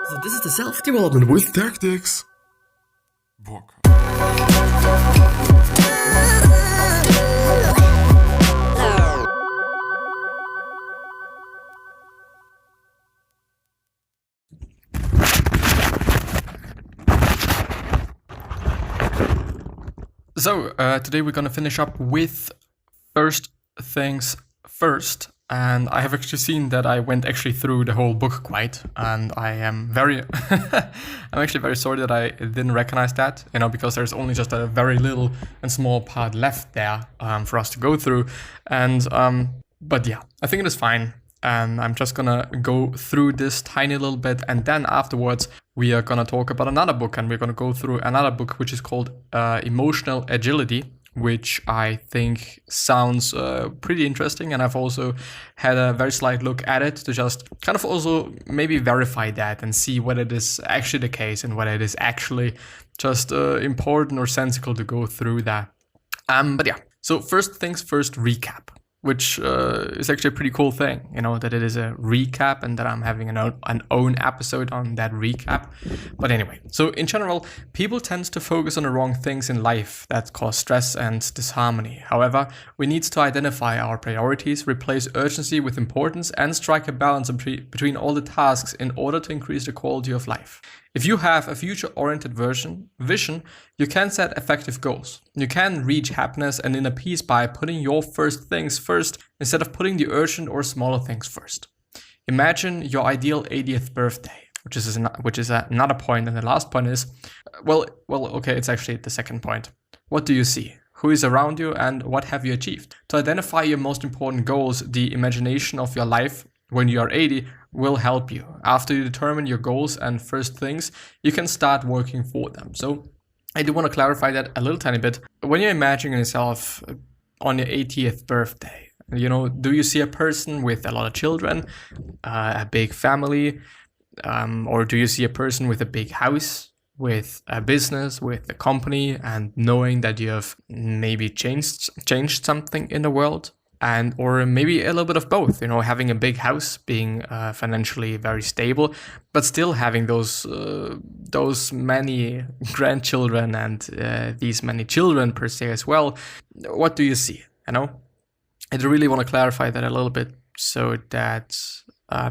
So this is the self-development with tactics book. So today we're going to finish up with first things first, and I have actually seen that I went actually through the whole book quite, and I am very I'm actually very sorry that I didn't recognize that, because there's only just a very little and small part left there for us to go through, and but yeah, I think it is fine. And I'm just gonna go through this tiny little bit, and then afterwards we are gonna talk about another book, and we're gonna go through another book which is called Emotional Agility, which I think sounds pretty interesting, and I've also had a very slight look at it to just kind of also maybe verify that and see whether it is actually the case and whether it is actually just important or sensible to go through that. But yeah, so first things first, recap. Which is actually a pretty cool thing, that it is a recap and that I'm having an own episode on that recap. But anyway, so in general, people tend to focus on the wrong things in life that cause stress and disharmony. However, we need to identify our priorities, replace urgency with importance, and strike a balance between all the tasks in order to increase the quality of life. If you have a future-oriented vision, you can set effective goals. You can reach happiness and inner peace by putting your first things first instead of putting the urgent or smaller things first. Imagine your ideal 80th birthday, which is another point, and the last point is, okay, it's actually the second point. What do you see? Who is around you, and what have you achieved? To identify your most important goals, the imagination of your life when you are 80 will help you. After you determine your goals and first things, you can start working for them. So I do want to clarify that a little tiny bit. When you're imagining yourself on your 80th birthday, do you see a person with a lot of children, a big family, or do you see a person with a big house, with a business, with a company, and knowing that you have maybe changed something in the world? Or maybe a little bit of both, having a big house, being financially very stable, but still having those many grandchildren and these many children per se as well. What do you see? I really want to clarify that a little bit, so that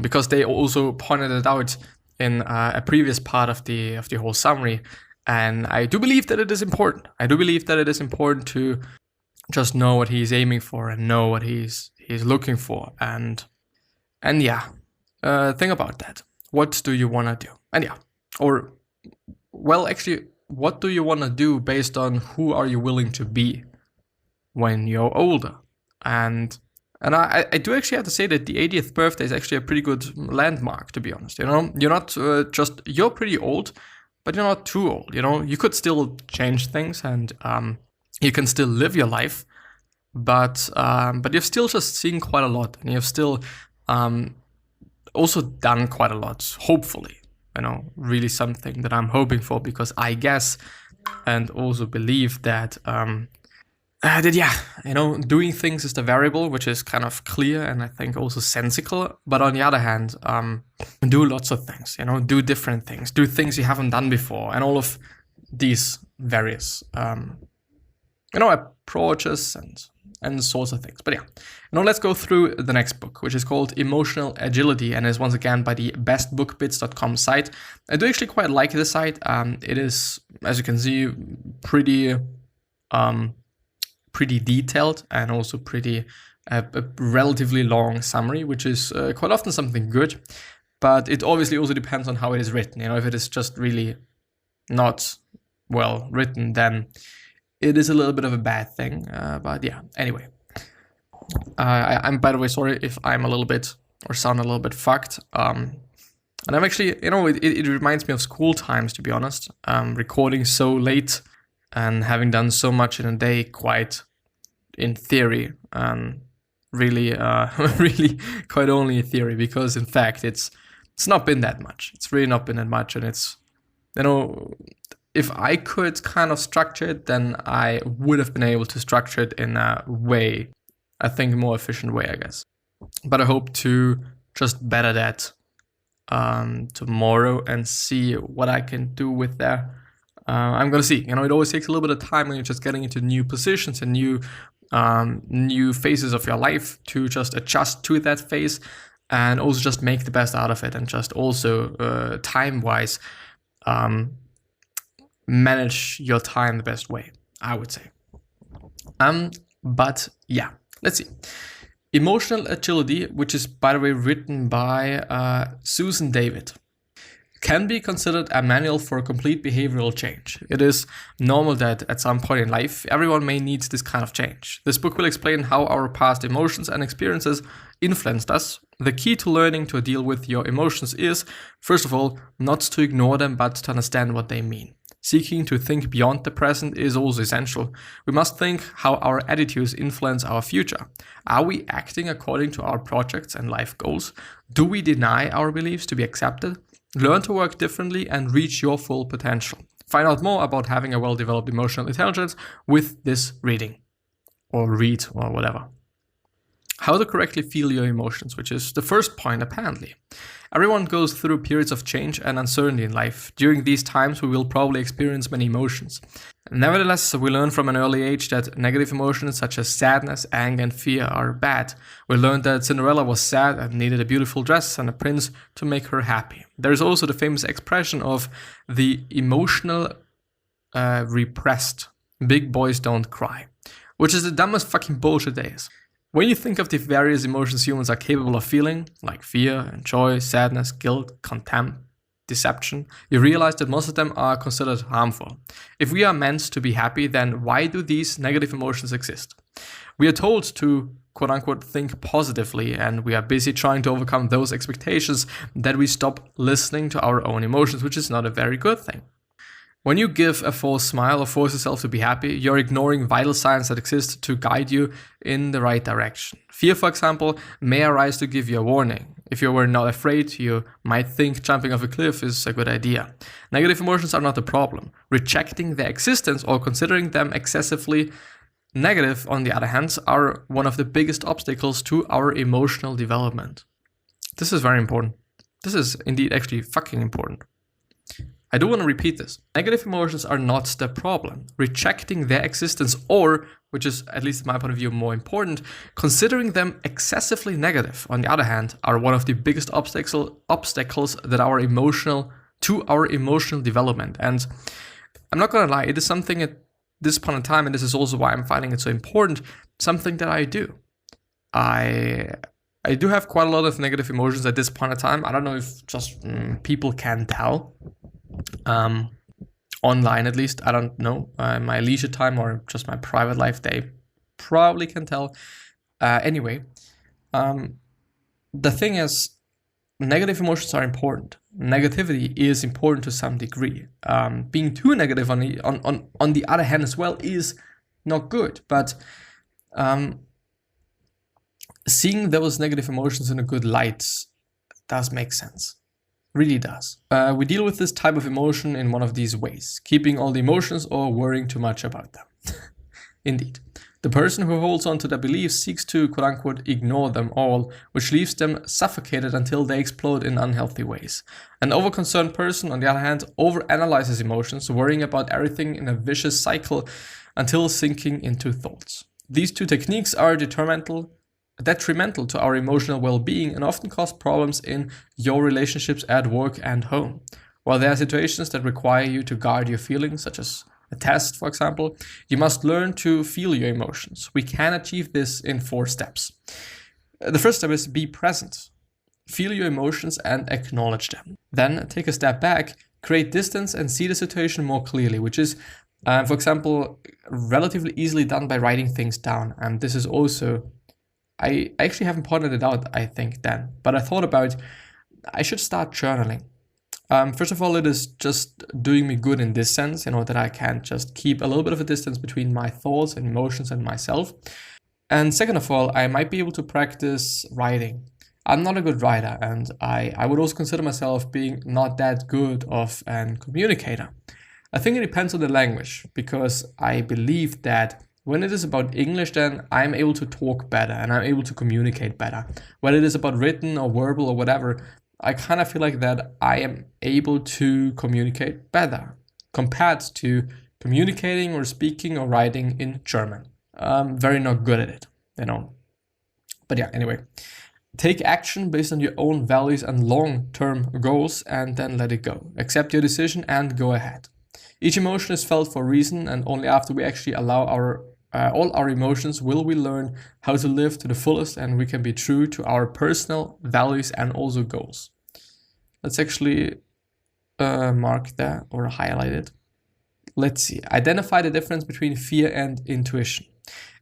because they also pointed it out in a previous part of the whole summary, and I do believe that it is important. I do believe that it is important to just know what he's aiming for and know what he's looking for, and yeah, think about that. What do you want to do? And yeah, actually, what do you want to do based on who are you willing to be when you're older? And I do actually have to say that the 80th birthday is actually a pretty good landmark, to be honest. You're not you're pretty old, but you're not too old. You could still change things, and you can still live your life, but you've still just seen quite a lot, and you've still also done quite a lot, hopefully, really something that I'm hoping for, because I guess and also believe that doing things is the variable, which is kind of clear and I think also sensical. But on the other hand, do lots of things, do different things, do things you haven't done before, and all of these various approaches and sorts of things. But yeah, let's go through the next book, which is called Emotional Agility, and is once again by the bestbookbits.com site. I do actually quite like this site. It is, as you can see, pretty detailed, and also pretty a relatively long summary, which is quite often something good. But it obviously also depends on how it is written. If it is just really not well written, then it is a little bit of a bad thing, but yeah, anyway. I'm, by the way, sorry if I'm a little bit, or sound a little bit fucked. And I'm actually, it reminds me of school times, to be honest. Recording so late and having done so much in a day, quite in theory, really quite only in theory, because in fact, it's not been that much. It's really not been that much, and it's, if I could kind of structure it, then I would have been able to structure it in a way, I think, more efficient way, I guess. But I hope to just better that tomorrow and see what I can do with that. I'm gonna see. It always takes a little bit of time when you're just getting into new positions and new phases of your life to just adjust to that phase and also just make the best out of it, and just also time-wise manage your time the best way, I would say. But yeah, let's see. Emotional Agility, which is, by the way, written by Susan David, can be considered a manual for complete behavioral change. It is normal that at some point in life, everyone may need this kind of change. This book will explain how our past emotions and experiences influenced us. The key to learning to deal with your emotions is, first of all, not to ignore them, but to understand what they mean. Seeking to think beyond the present is also essential. We must think how our attitudes influence our future. Are we acting according to our projects and life goals? Do we deny our beliefs to be accepted? Learn to work differently and reach your full potential. Find out more about having a well-developed emotional intelligence with this reading, or read, or whatever. How to correctly feel your emotions, which is the first point apparently. Everyone goes through periods of change and uncertainty in life. During these times, we will probably experience many emotions. Nevertheless, we learn from an early age that negative emotions such as sadness, anger, and fear are bad. We learned that Cinderella was sad and needed a beautiful dress and a prince to make her happy. There is also the famous expression of the emotional repressed. Big boys don't cry, which is the dumbest fucking bullshit there is. When you think of the various emotions humans are capable of feeling, like fear and joy, sadness, guilt, contempt, deception, you realize that most of them are considered harmful. If we are meant to be happy, then why do these negative emotions exist? We are told to, quote unquote, think positively, and we are busy trying to overcome those expectations that we stop listening to our own emotions, which is not a very good thing. When you give a false smile or force yourself to be happy, you're ignoring vital signs that exist to guide you in the right direction. Fear, for example, may arise to give you a warning. If you were not afraid, you might think jumping off a cliff is a good idea. Negative emotions are not the problem. Rejecting their existence or considering them excessively negative, on the other hand, are one of the biggest obstacles to our emotional development. This is very important. This is indeed actually fucking important. I do want to repeat this. Negative emotions are not the problem. Rejecting their existence, or, which is at least in my point of view more important, considering them excessively negative, on the other hand, are one of the biggest obstacles that our emotional development. And I'm not gonna lie, it is something at this point in time, and this is also why I'm finding it so important, something that I do. I do have quite a lot of negative emotions at this point in time. I don't know if just people can tell. Online at least, I don't know, my leisure time or just my private life, they probably can tell. Anyway, the thing is, negative emotions are important. Negativity is important to some degree. Being too negative on the other hand as well is not good, but seeing those negative emotions in a good light does make sense. Really does. We deal with this type of emotion in one of these ways: keeping all the emotions or worrying too much about them. Indeed. The person who holds on to their beliefs seeks to, quote-unquote, ignore them all, which leaves them suffocated until they explode in unhealthy ways. An overconcerned person, on the other hand, overanalyzes emotions, worrying about everything in a vicious cycle until sinking into thoughts. These two techniques are detrimental to our emotional well-being and often cause problems in your relationships at work and home. While there are situations that require you to guard your feelings, such as a test, for example, you must learn to feel your emotions. We can achieve this in 4 steps. The first step is be present. Feel your emotions and acknowledge them. Then take a step back, create distance, and see the situation more clearly, which is, for example, relatively easily done by writing things down. And this is also, I actually haven't pointed it out, I think, then, but I thought about I should start journaling. First of all, it is just doing me good in this sense, that I can just keep a little bit of a distance between my thoughts and emotions and myself. And second of all, I might be able to practice writing. I'm not a good writer, and I would also consider myself being not that good of an communicator. I think it depends on the language, because I believe that when it is about English, then I'm able to talk better and I'm able to communicate better. When it is about written or verbal or whatever, I kind of feel like that I am able to communicate better compared to communicating or speaking or writing in German. I'm very not good at it, you know. But yeah, anyway. Take action based on your own values and long-term goals and then let it go. Accept your decision and go ahead. Each emotion is felt for a reason, and only after we actually allow all our emotions will we learn how to live to the fullest, and we can be true to our personal values and also goals. Let's actually mark that or highlight it. Let's see. Identify the difference between fear and intuition.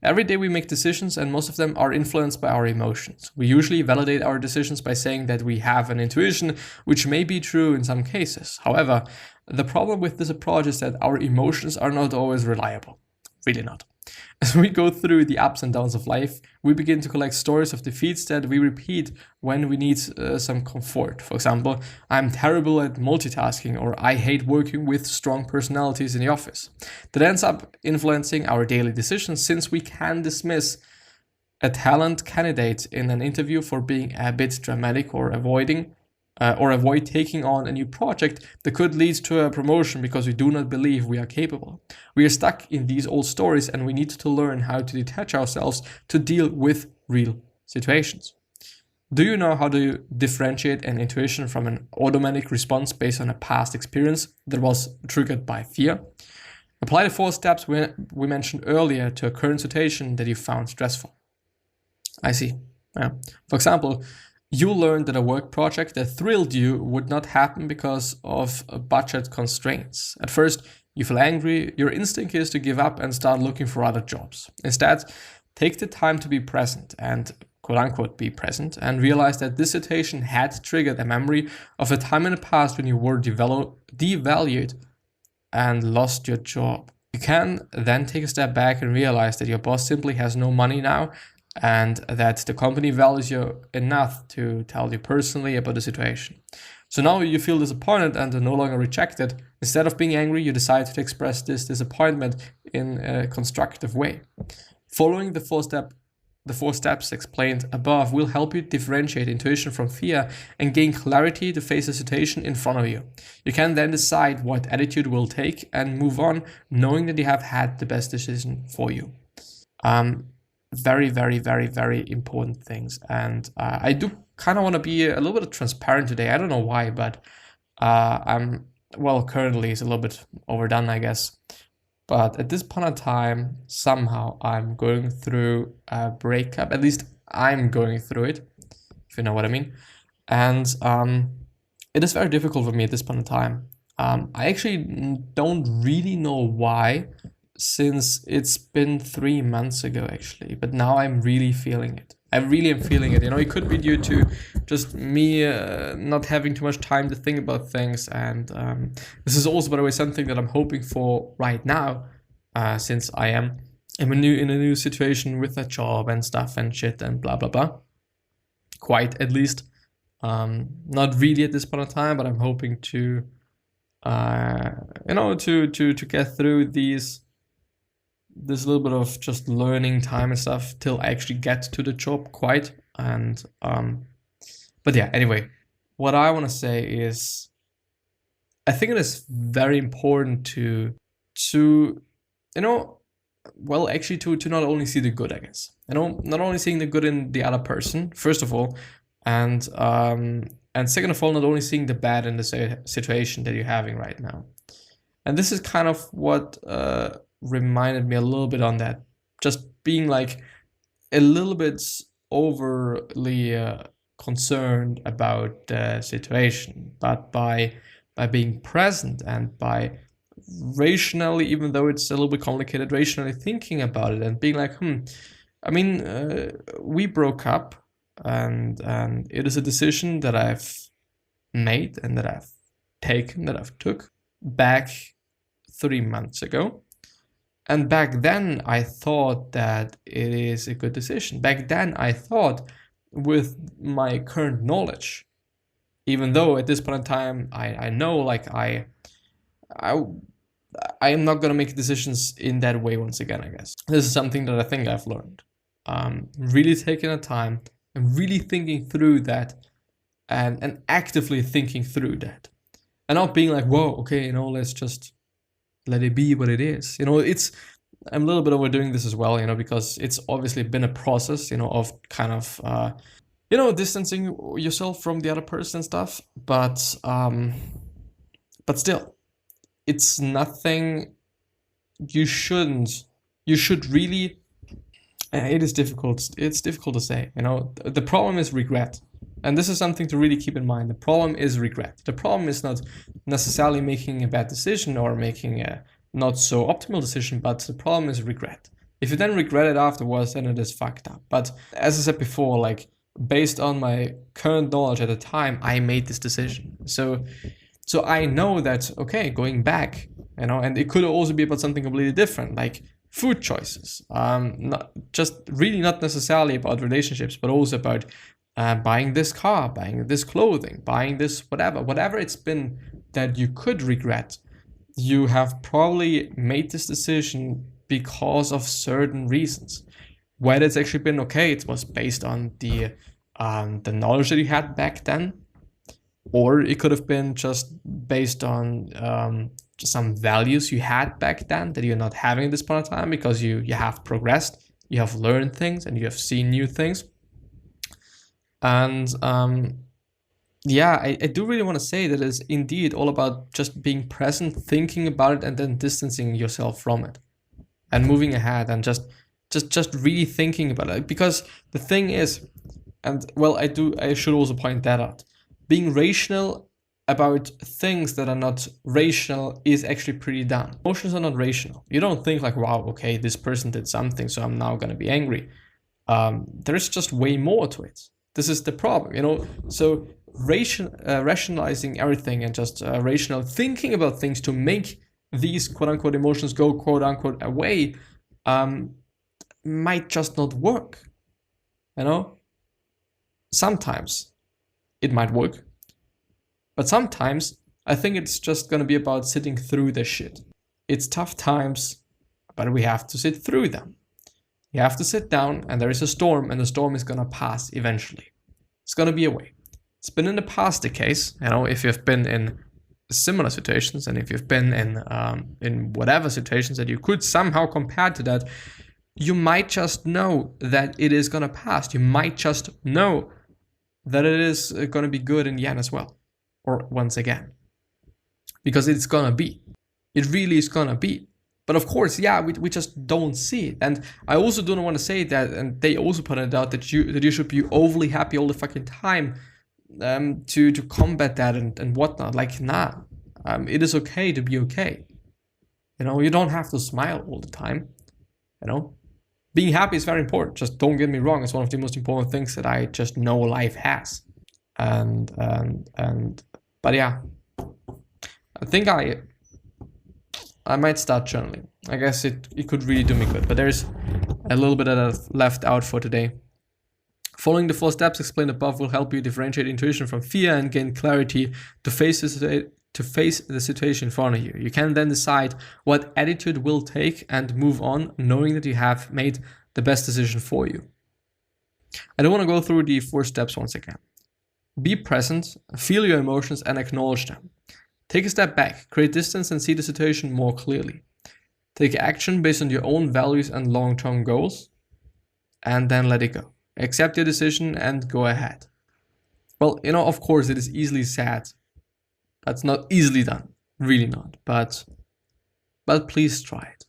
Every day we make decisions, and most of them are influenced by our emotions. We usually validate our decisions by saying that we have an intuition, which may be true in some cases. However, the problem with this approach is that our emotions are not always reliable. Really not. As we go through the ups and downs of life, we begin to collect stories of defeats that we repeat when we need some comfort. For example, I'm terrible at multitasking, or I hate working with strong personalities in the office. That ends up influencing our daily decisions, since we can dismiss a talent candidate in an interview for being a bit dramatic or avoid taking on a new project that could lead to a promotion because we do not believe we are capable. We are stuck in these old stories, and we need to learn how to detach ourselves to deal with real situations. Do you know how to differentiate an intuition from an automatic response based on a past experience that was triggered by fear? Apply the 4 steps we mentioned earlier to a current situation that you found stressful. I see. Yeah. For example, you learned that a work project that thrilled you would not happen because of budget constraints. At first, you feel angry. Your instinct is to give up and start looking for other jobs. Instead, take the time to be present and quote-unquote be present, and realize that this situation had triggered a memory of a time in the past when you were devalued and lost your job. You can then take a step back and realize that your boss simply has no money now, and that the company values you enough to tell you personally about the situation. So now you feel disappointed and are no longer rejected. Instead of being angry, you decide to express this disappointment in a constructive way. Following the 4 steps explained above will help you differentiate intuition from fear and gain clarity to face the situation in front of you. You can then decide what attitude will take and move on, knowing that you have had the best decision for you. Very, very, very, very important things. And I do kind of want to be a little bit transparent today. I don't know why, but currently it's a little bit overdone, I guess. But at this point in time, somehow I'm going through a breakup. At least I'm going through it, if you know what I mean. And it is very difficult for me at this point in time. I actually don't really know why, since it's been 3 months ago actually, but now I'm really feeling it. I really am feeling it. You know, it could be due to just me not having too much time to think about things, and this is also, by the way, something that I'm hoping for right now, since I am in a new situation with a job and stuff and shit and blah blah blah. Quite, at least, not really at this point in time, but I'm hoping to, to get through this little bit of just learning time and stuff till I actually get to the job quite. And but yeah, anyway, what I want to say is I think it is very important to not only see the good, I guess. Not only seeing the good in the other person, first of all, and second of all, not only seeing the bad in the situation that you're having right now. And this is kind of what reminded me a little bit on that, just being like a little bit overly concerned about the situation, but by being present and by rationally, even though it's a little bit complicated, rationally thinking about it and being like, we broke up, and it is a decision that I've made and that I've taken, that I've took back 3 months ago. And back then, I thought that it is a good decision. Back then, I thought, with my current knowledge, even though at this point in time, I know, like, I am not going to make decisions in that way once again, I guess. This is something that I think I've learned. Really taking the time and really thinking through that and actively thinking through that, and not being like, whoa, okay, let's just let it be what it is. I'm a little bit overdoing this as well, because it's obviously been a process, of kind of distancing yourself from the other person and stuff, but still, it's nothing you should really. It is difficult. It's difficult to say. The problem is regret. And this is something to really keep in mind. The problem is regret. The problem is not necessarily making a bad decision or making a not so optimal decision, but the problem is regret. If you then regret it afterwards, then it is fucked up. But as I said before, like, based on my current knowledge at the time, I made this decision. So I know that, okay, going back, and it could also be about something completely different, like food choices. Not necessarily about relationships, but also about buying this car, buying this clothing, buying this whatever it's been that you could regret. You have probably made this decision because of certain reasons. Whether it's actually been okay, it was based on the knowledge that you had back then, or it could have been just based on some values you had back then that you're not having at this point in time because you have progressed, you have learned things, and you have seen new things. And I do really want to say that it's indeed all about just being present, thinking about it, and then distancing yourself from it, and moving ahead, and just really thinking about it. Because the thing is, and well, I should also point that out, being rational about things that are not rational is actually pretty dumb. Emotions are not rational. You don't think like, wow, okay, this person did something, so I'm now gonna be angry. There's just way more to it. This is the problem, So rationalizing everything and just rational thinking about things to make these quote-unquote emotions go quote-unquote away might just not work. Sometimes it might work, but sometimes I think it's just going to be about sitting through the shit. It's tough times, but we have to sit through them. You have to sit down, and there is a storm, and the storm is going to pass eventually. It's going to be a way. It's been in the past the case, if you've been in similar situations, and if you've been in whatever situations that you could somehow compare to that, you might just know that it is going to pass. You might just know that it is going to be good in the end as well, or once again, because it's going to be. It really is going to be. But of course, we just don't see it. And I also don't want to say that, and they also pointed out that you should be overly happy all the fucking time to combat that and whatnot. Like, nah, it is okay to be okay. You don't have to smile all the time. Being happy is very important. Just don't get me wrong. It's one of the most important things that I just know life has. But yeah, I think I might start journaling. I guess it could really do me good, but there's a little bit that I've left out for today. Following the 4 steps explained above will help you differentiate intuition from fear and gain clarity to face the situation in front of you. You can then decide what attitude will take and move on, knowing that you have made the best decision for you. I don't want to go through the 4 steps once again. Be present, feel your emotions, and acknowledge them. Take a step back, create distance, and see the situation more clearly. Take action based on your own values and long-term goals, and then let it go. Accept your decision and go ahead. Well, of course, it is easily said. That's not easily done, really not. But please try it.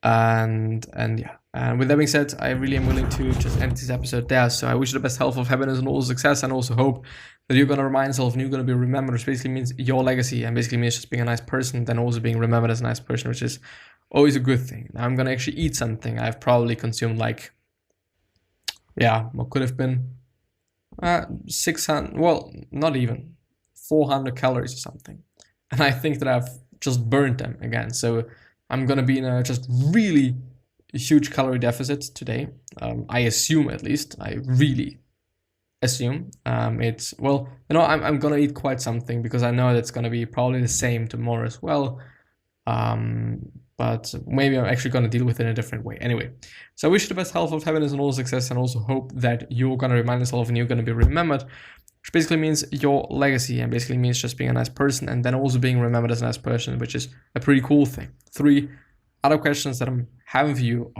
And yeah. And with that being said, I really am willing to just end this episode there. So I wish you the best health, of happiness, and all success, and also hope that you're going to remind yourself and you're going to be remembered, which basically means your legacy, and basically means just being a nice person, then also being remembered as a nice person, which is always a good thing. Now I'm going to actually eat something. I've probably consumed what could have been 600, well, not even 400 calories or something. And I think that I've just burned them again. So I'm going to be in a just really huge calorie deficit today. I assume, at least. I really assume. I'm going to eat quite something because I know that's going to be probably the same tomorrow as well. but maybe I'm actually going to deal with it in a different way. Anyway, so I wish you the best health, of happiness, and all success, and also hope that you're going to remind yourself and you're going to be remembered, which basically means your legacy, and basically means just being a nice person and then also being remembered as a nice person, which is a pretty cool thing. 3 other questions that I'm having for you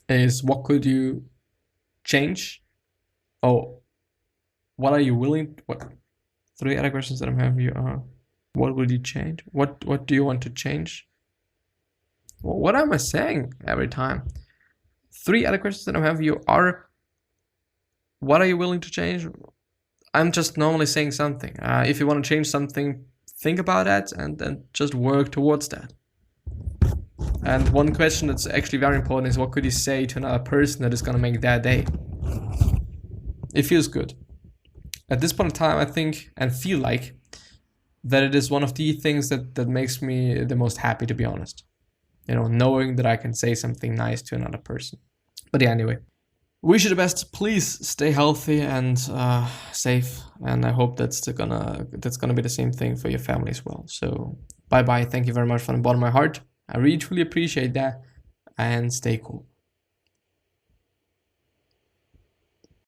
is what could you change? Oh, what are you willing? What? 3 other questions that I'm having for you are, what will you change? What do you want to change? Well, what am I saying every time? 3 other questions that I'm having for you are, what are you willing to change? I'm just normally saying something. If you want to change something, think about that and then just work towards that. And one question that's actually very important is, what could you say to another person that is going to make their day? It feels good. At this point in time, I think and feel like that it is one of the things that makes me the most happy, to be honest. You know, knowing that I can say something nice to another person. But yeah, anyway. Wish you the best. Please stay healthy and safe. And I hope that's gonna be the same thing for your family as well. So bye-bye. Thank you very much from the bottom of my heart. I really truly appreciate that. And stay cool.